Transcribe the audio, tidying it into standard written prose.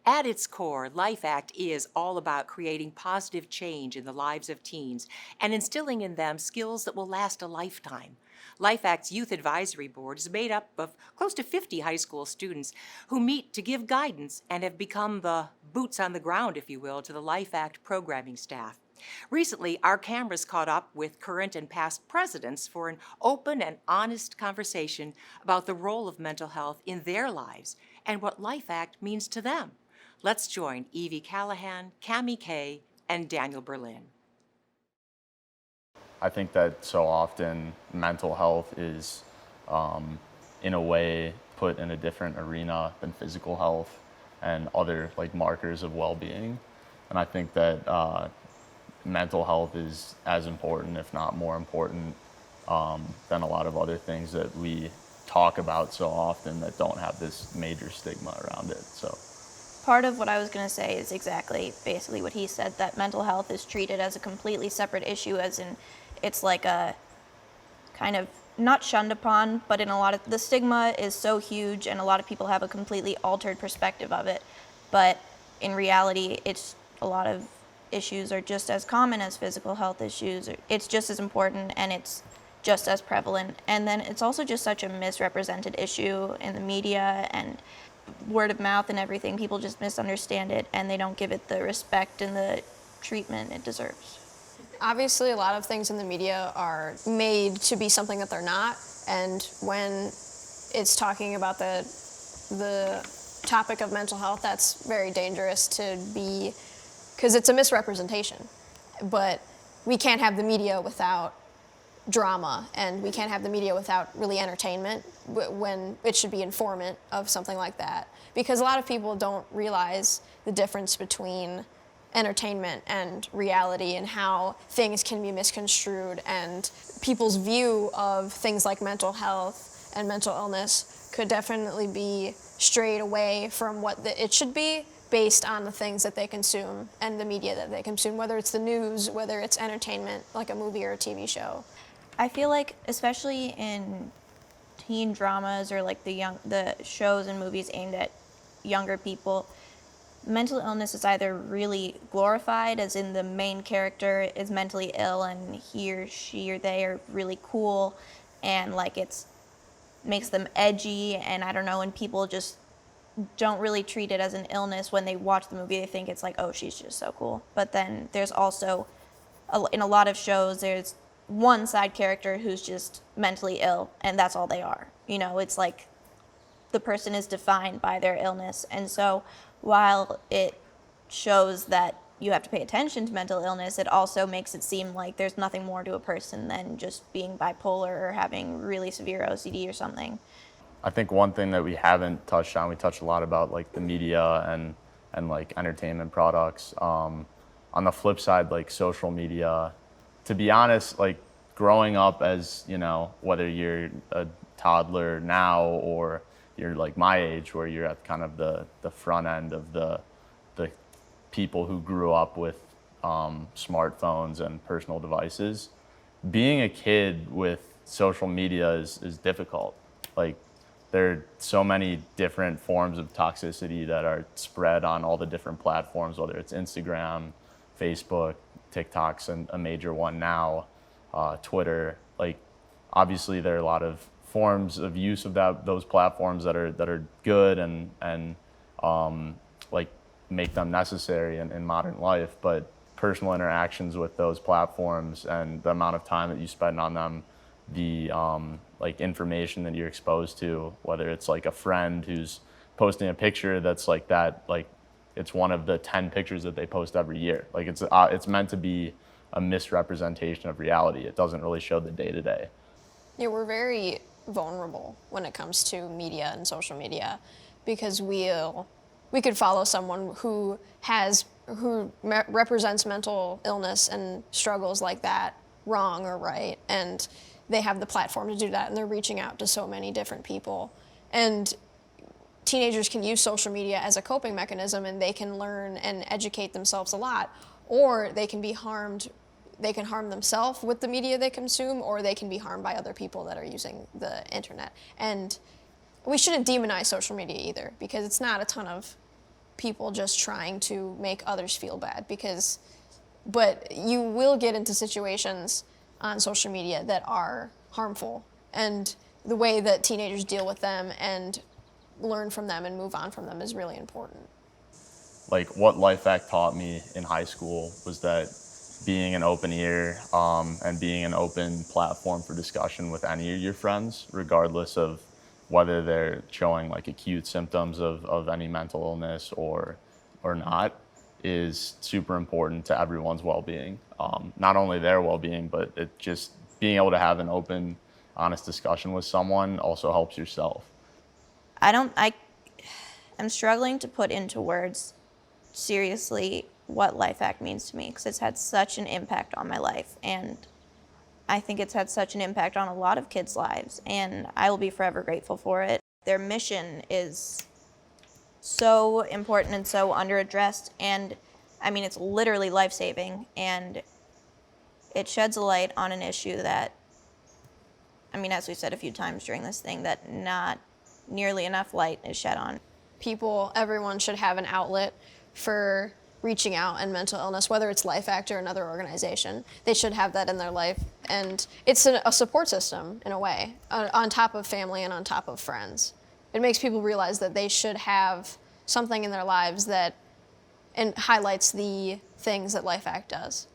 At its core, Life Act is all about creating positive change in the lives of teens and instilling in them skills that will last a lifetime. Life Act's Youth Advisory Board is made up of close to 50 high school students who meet to give guidance and have become the boots on the ground, if you will, to the Life Act programming staff. Recently, our cameras caught up with current and past presidents for an open and honest conversation about the role of mental health in their lives and what Life Act means to them. Let's join Evie Callahan, Cami Kay, and Daniel Berlin. I think that so often mental health is, in a way, put in a different arena than physical health and other like markers of well-being. And I think that mental health is as important, if not more important, than a lot of other things that we talk about so often that don't have this major stigma around it. So Part of what I was going to say is exactly basically what he said, that mental health is treated as a completely separate issue, as in it's like a kind of not shunned upon, but in a lot of the stigma is so huge and a lot of people have a completely altered perspective of it. But in reality, it's a lot of issues are just as common as physical health issues. It's just as important and it's just as prevalent. And then it's also just such a misrepresented issue in the media and word of mouth and everything. People just misunderstand it and they don't give it the respect and the treatment it deserves. Obviously, a lot of things in the media are made to be something that they're not, and when it's talking about the topic of mental health, that's very dangerous to be, because it's a misrepresentation. But we can't have the media without drama, and we can't have the media without really entertainment when it should be informant of something like that. Because a lot of people don't realize the difference between entertainment and reality and how things can be misconstrued, and people's view of things like mental health and mental illness could definitely be strayed away from what it should be based on the things that they consume and the media that they consume, whether it's the news, whether it's entertainment like a movie or a TV show. I feel like, especially in teen dramas or like the shows and movies aimed at younger people, mental illness is either really glorified, as in the main character is mentally ill and he or she or they are really cool and like it's makes them edgy, and I don't know, and people just don't really treat it as an illness. When they watch the movie, they think it's like, oh, she's just so cool. But then there's also, in a lot of shows, there's one side character who's just mentally ill and that's all they are. You know, it's like the person is defined by their illness. And so while it shows that you have to pay attention to mental illness, it also makes it seem like there's nothing more to a person than just being bipolar or having really severe OCD or something. I think one thing that we haven't touched on, we touched a lot about like the media and like entertainment products. On the flip side, like social media, to be honest, like growing up as, you know, whether you're a toddler now or you're like my age where you're at kind of the front end of the people who grew up with smartphones and personal devices, being a kid with social media is difficult. Like there are so many different forms of toxicity that are spread on all the different platforms, whether it's Instagram, Facebook, TikTok's a major one now, Twitter. Like obviously there are a lot of forms of use of those platforms that are good and like make them necessary in modern life, but personal interactions with those platforms and the amount of time that you spend on them, the like information that you're exposed to, whether it's like a friend who's posting a picture that's like that, like it's one of the 10 pictures that they post every year. Like it's meant to be a misrepresentation of reality. It doesn't really show the day to day. Yeah, we're very vulnerable when it comes to media and social media, because we could follow someone who represents mental illness and struggles like that, wrong or right, and they have the platform to do that, and they're reaching out to so many different people. And teenagers can use social media as a coping mechanism, and they can learn and educate themselves a lot, or they can be harmed. They can harm themselves with the media they consume, or they can be harmed by other people that are using the internet. And we shouldn't demonize social media either, because it's not a ton of people just trying to make others feel bad but you will get into situations on social media that are harmful, and the way that teenagers deal with them and learn from them and move on from them is really important. Like what Life Act taught me in high school was that being an open ear and being an open platform for discussion with any of your friends, regardless of whether they're showing like acute symptoms of any mental illness or not, is super important to everyone's well-being. Not only their well-being, but it just being able to have an open, honest discussion with someone also helps yourself. I am struggling to put into words seriously what Life Act means to me, because it's had such an impact on my life, and I think it's had such an impact on a lot of kids' lives, and I will be forever grateful for it. Their mission is so important and so underaddressed, and I mean, it's literally life-saving, and it sheds a light on an issue that, I mean, as we said a few times during this thing, that not nearly enough light is shed on. Everyone should have an outlet for reaching out and mental illness, whether it's Life Act or another organization. They should have that in their life, and it's a support system in a way, on top of family and on top of friends. It makes people realize that they should have something in their lives that highlights the things that Life Act does.